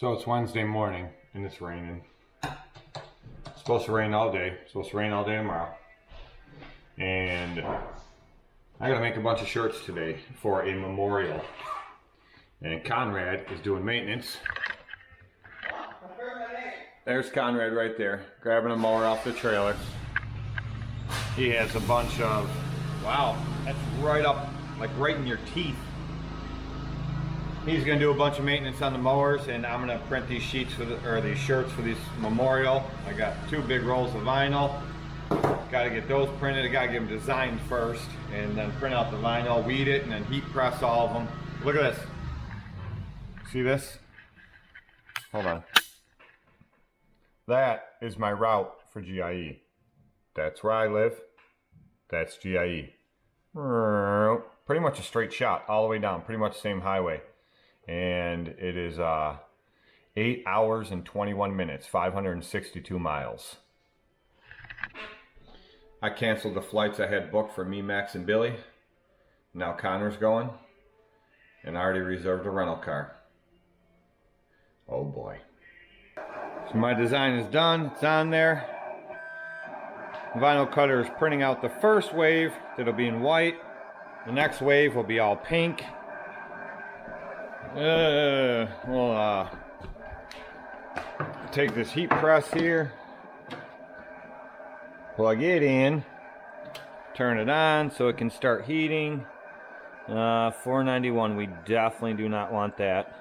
So it's Wednesday morning and it's raining. It's supposed to rain all day. It's supposed to rain all day tomorrow. And I gotta make a bunch of shirts today for a memorial. And Conrad is doing maintenance. There's Conrad right there, grabbing a mower off the trailer. He has a bunch of, wow, that's right up, like right in your teeth. He's gonna do a bunch of maintenance on the mowers, and I'm gonna print these sheets for these shirts for this memorial. I got 2 big rolls of vinyl. Gotta get those printed. I gotta get them designed first, and then print out the vinyl, weed it, and then heat press all of them. Look at this. See this? Hold on. That is my route for GIE. That's where I live. That's GIE. Pretty much a straight shot all the way down, pretty much the same highway. And it is 8 hours and 21 minutes, 562 miles. I canceled the flights I had booked for me, Max, and Billy. Now Connor's going, and I already reserved a rental car. Oh boy. So my design is done, it's on there. The vinyl cutter is printing out the first wave that'll be in white. The next wave will be all pink. We'll take this heat press here, plug it in, turn it on so it can start heating. 491, we definitely do not want that.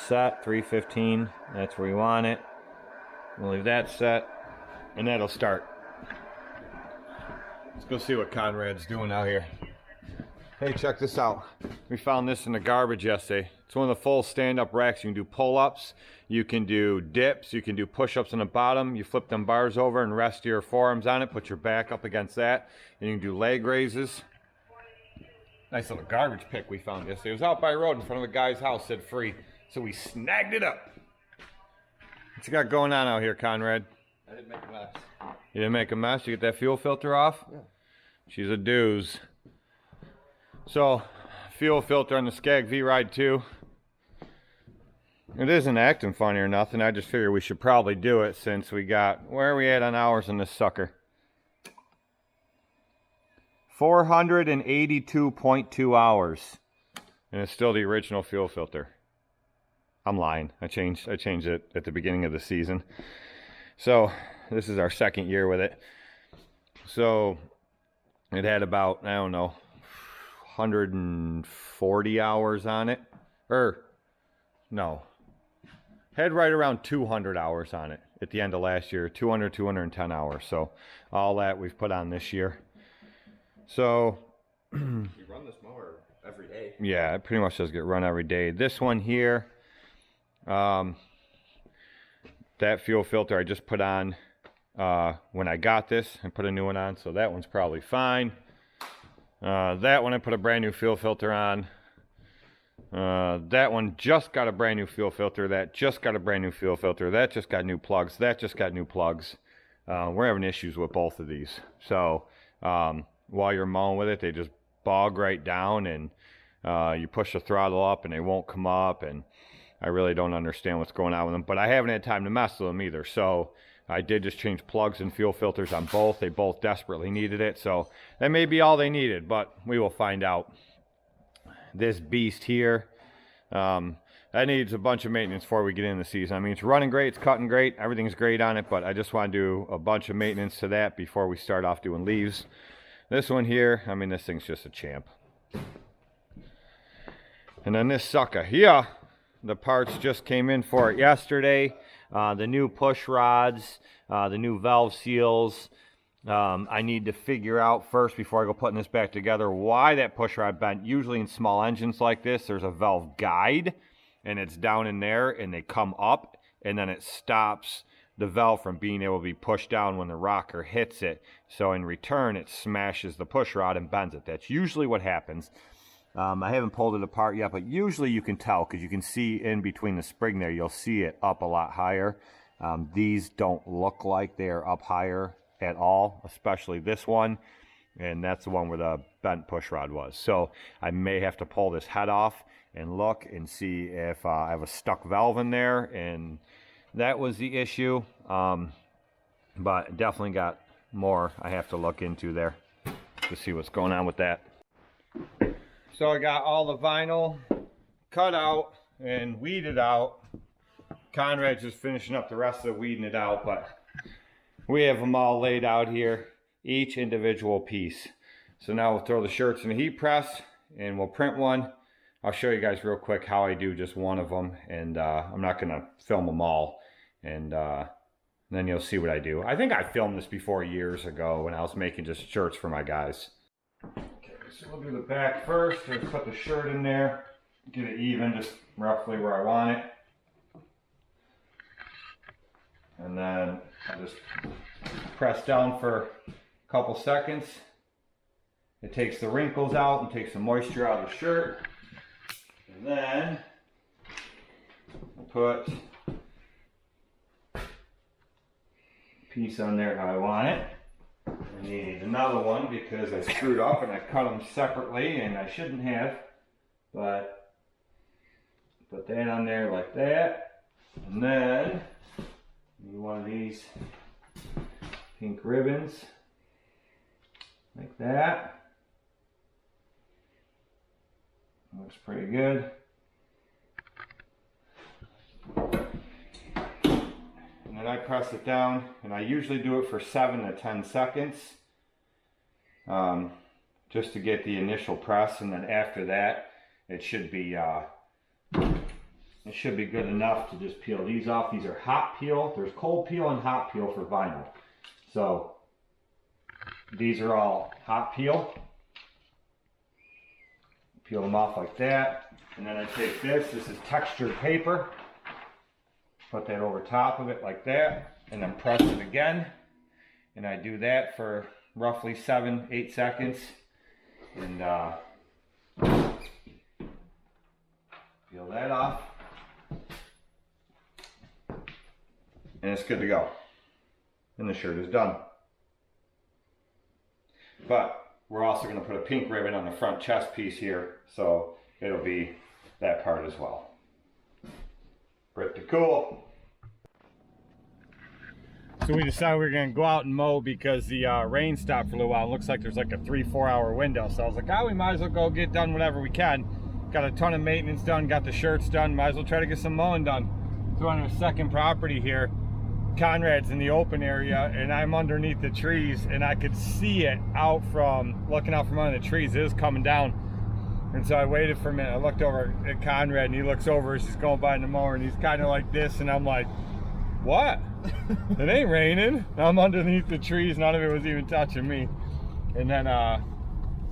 Set 315, that's where we want it. We'll leave that set, and that'll start. Let's go see what Conrad's doing out here. Hey, check this out. We found this in the garbage yesterday. It's one of the full stand-up racks. You can do pull-ups, you can do dips, you can do push-ups on the bottom. You flip them bars over and rest your forearms on it, put your back up against that, and you can do leg raises. Nice little garbage pick we found yesterday. It was out by the road in front of a guy's house, said free. So we snagged it up. What you got going on out here, Conrad? I didn't make a mess. You didn't make a mess? You get that fuel filter off? Yeah. She's a dooz. So, fuel filter on the Skag V-Ride 2. It isn't acting funny or nothing. I just figured we should probably do it since we got, where are we at on hours on this sucker? 482.2 hours. And it's still the original fuel filter. I'm lying. I changed it at the beginning of the season. So, this is our second year with it. So, it had about, I don't know, 140 hours on it. No. Had right around 200 hours on it at the end of last year. 210 hours. So, all that we've put on this year. So, you run this mower every day. Yeah, it pretty much does get run every day. This one here, that fuel filter I just put on when I got this and put a new one on, so that one's probably fine. That one I put a brand new fuel filter on. That one just got a brand new fuel filter. That just got a brand new fuel filter. That just got new plugs. That just got new plugs. We're having issues with both of these. So while you're mowing with it, they just bog right down, and you push the throttle up and they won't come up, and I really don't understand what's going on with them. But I haven't had time to mess with them either. So I did just change plugs and fuel filters on both. They both desperately needed it. So that may be all they needed, but we will find out. This beast here, that needs a bunch of maintenance before we get in the season. I mean, it's running great, it's cutting great, everything's great on it, but I just want to do a bunch of maintenance to that before we start off doing leaves. This one here, I mean, this thing's just a champ. And then this sucker here, the parts just came in for it yesterday. The new push rods, the new valve seals. I need to figure out first, before I go putting this back together, why that push rod bent. Usually in small engines like this, there's a valve guide, and it's down in there, and they come up, and then it stops the valve from being able to be pushed down when the rocker hits it. So in return, it smashes the push rod and bends it. That's usually what happens. I haven't pulled it apart yet, but usually you can tell, because you can see in between the spring there, you'll see it up a lot higher. These don't look like they're up higher at all, especially this one, and that's the one where the bent push rod was. So I may have to pull this head off and look and see if I have a stuck valve in there, and that was the issue. But definitely got more I have to look into there to see what's going on with that. So I got all the vinyl cut out and weeded out. Conrad's just finishing up the rest of the weeding it out, but we have them all laid out here, each individual piece. So now we'll throw the shirts in the heat press and we'll print one. I'll show you guys real quick how I do just one of them, and I'm not gonna film them all, and then you'll see what I do. I think I filmed this before years ago when I was making just shirts for my guys. Okay, so we'll do the back first. Let's put the shirt in there, get it even, just roughly where I want it. And then I just press down for a couple seconds. It takes the wrinkles out and takes the moisture out of the shirt. And then I put a piece on there how I want it. I need another one because I screwed up and I cut them separately, and I shouldn't have. But put that on there like that. And then need one of these pink ribbons like that. Looks pretty good. And then I press it down, and I usually do it for 7 to 10 seconds just to get the initial press, and then after that it should be good enough to just peel these off. These are hot peel. There's cold peel and hot peel for vinyl. So these are all hot peel. Peel them off like that. And then I take this is textured paper. Put that over top of it like that. And then press it again. And I do that for roughly 7-8 seconds. And peel that off. And it's good to go. And the shirt is done. But we're also going to put a pink ribbon on the front chest piece here, so it'll be that part as well. Pretty cool. So we decided we were going to go out and mow because the rain stopped for a little while. It looks like there's like a 3-4 hour window. So I was like, oh, we might as well go get done whatever we can. Got a ton of maintenance done, got the shirts done, might as well try to get some mowing done. So on our second property here, Conrad's in the open area, and I'm underneath the trees, and I could see it looking out from under the trees. It was coming down. And so I waited for a minute. I looked over at Conrad, and he looks over as he's going by in the mower, and he's kind of like this, and I'm like, what? It ain't raining. I'm underneath the trees. None of it was even touching me. And then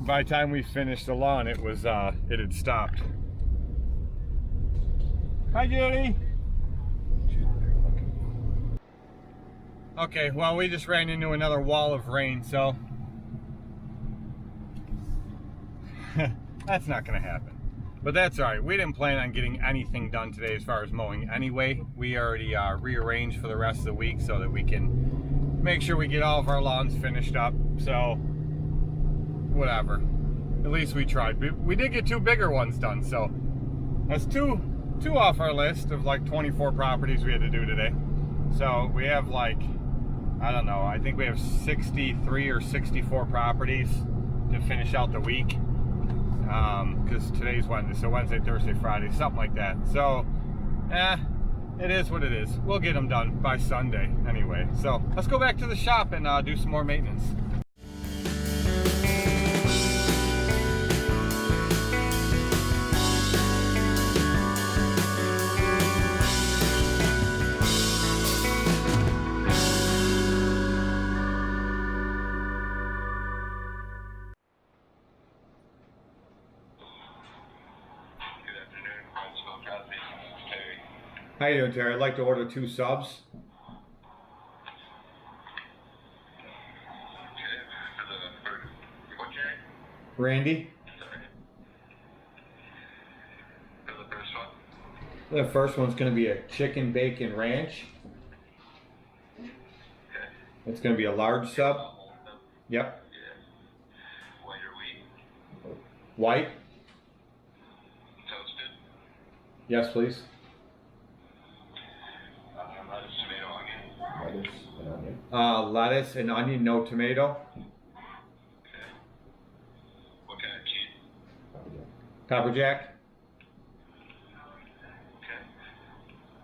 by the time we finished the lawn, it had stopped. Hi, Judy. Okay, well, we just ran into another wall of rain, so that's not going to happen. But that's all right. We didn't plan on getting anything done today as far as mowing anyway. We already rearranged for the rest of the week so that we can make sure we get all of our lawns finished up. So, whatever. At least we tried. We did get 2 bigger ones done, so that's two off our list of like 24 properties we had to do today. So we have like, I don't know, I think we have 63 or 64 properties to finish out the week. Because today's Wednesday, so Wednesday, Thursday, Friday, something like that. So, it is what it is. We'll get them done by Sunday anyway. So, let's go back to the shop and do some more maintenance. How you doing, Terry? I'd like to order 2 subs. Randy? The first one's going to be a chicken bacon ranch. It's going to be a large sub. Yep. White. Toasted. Yes, please. Lettuce, tomato, onion. Lettuce and onion. Lettuce and onion, no tomato. Okay. What kind of cheese? Pepper jack. Okay.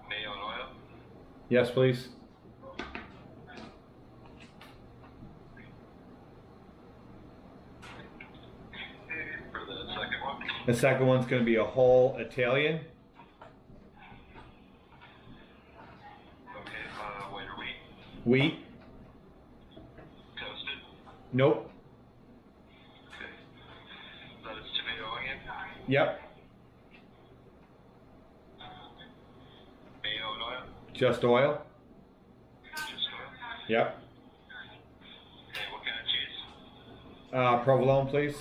Mayo and oil. Yes, please. For the second one. The second one's going to be a whole Italian. Okay. White or wheat? Wheat. Toasted. Nope. Okay. Lettuce, tomato, onion. Yep. Mayo and oil. Just oil. Just oil. Yep. Okay. What kind of cheese? Provolone, please.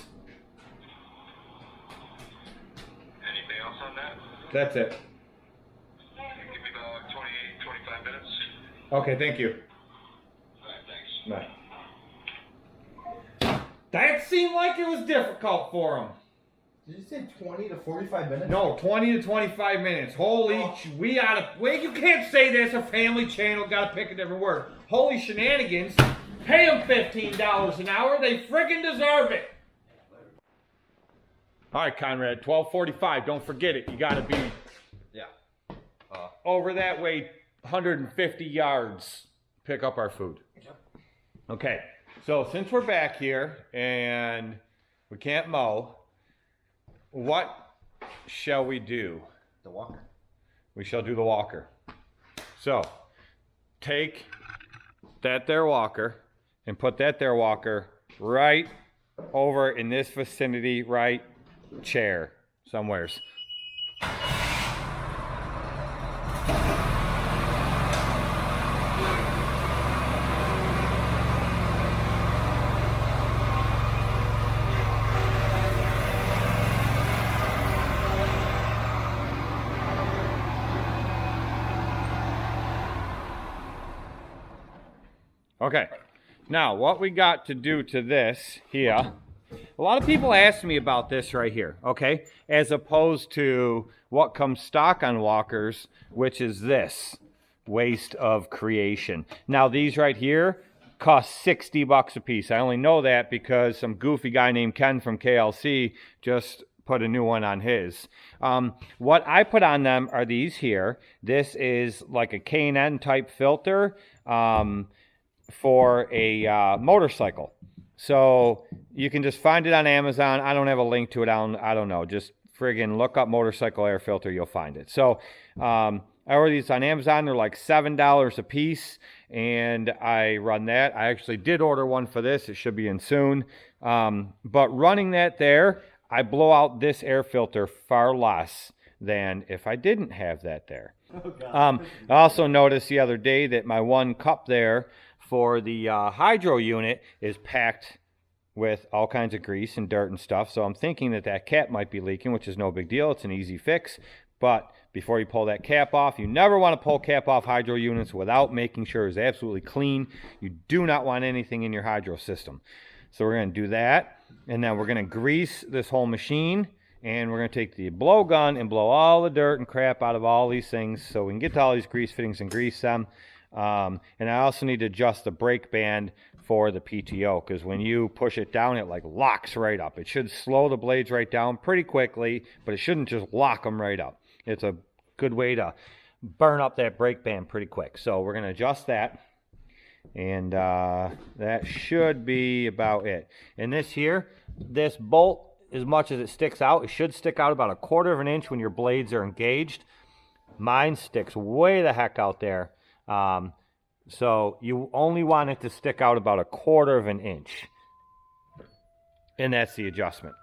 Anything else on that? That's it. Give me about 20, 25 minutes. Okay, thank you. All right. Thanks. Bye. That seemed like it was difficult for him. Did you say 20 to 45 minutes? No, 20 to 25 minutes. Holy, we oughta, wait, you can't say this, a family channel, gotta pick a different word. Holy shenanigans. Pay them $15 an hour, they friggin' deserve it. All right, Conrad, 12:45, don't forget it. You gotta be Yeah. over that way 150 yards, pick up our food. Yep. Okay, so since we're back here and we can't mow, what shall we do? The walker. We shall do the walker. So, take that there walker and put that there walker right over in this vicinity, right chair somewheres. Okay, now what we got to do to this here, a lot of people ask me about this right here, okay, as opposed to what comes stock on walkers, which is this, waste of creation. Now these right here cost $60 a piece. I only know that because some goofy guy named Ken from KLC just put a new one on his. What I put on them are these here. This is like a K&N type filter. For a motorcycle. So you can just find it on Amazon. I don't have a link to it. I don't know. Just friggin' look up motorcycle air filter. You'll find it. So I ordered these on Amazon. They're like $7 a piece. And I run that. I actually did order one for this. It should be in soon. But running that there, I blow out this air filter far less than if I didn't have that there. I also noticed the other day that my one cup there for the hydro unit is packed with all kinds of grease and dirt and stuff. So I'm thinking that that cap might be leaking, which is no big deal. It's an easy fix. But before you pull that cap off, you never want to pull cap off hydro units without making sure it's absolutely clean. You do not want anything in your hydro system. So we're going to do that. And then we're going to grease this whole machine. And we're going to take the blowgun and blow all the dirt and crap out of all these things so we can get to all these grease fittings and grease them. And I also need to adjust the brake band for the PTO because when you push it down, it like locks right up. It should slow the blades right down pretty quickly, but it shouldn't just lock them right up. It's a good way to burn up that brake band pretty quick. So we're going to adjust that. And that should be about it. And this here, this bolt, as much as it sticks out, it should stick out about 1/4 of an inch when your blades are engaged. Mine sticks way the heck out there. So you only want it to stick out about 1/4 of an inch. And that's the adjustment.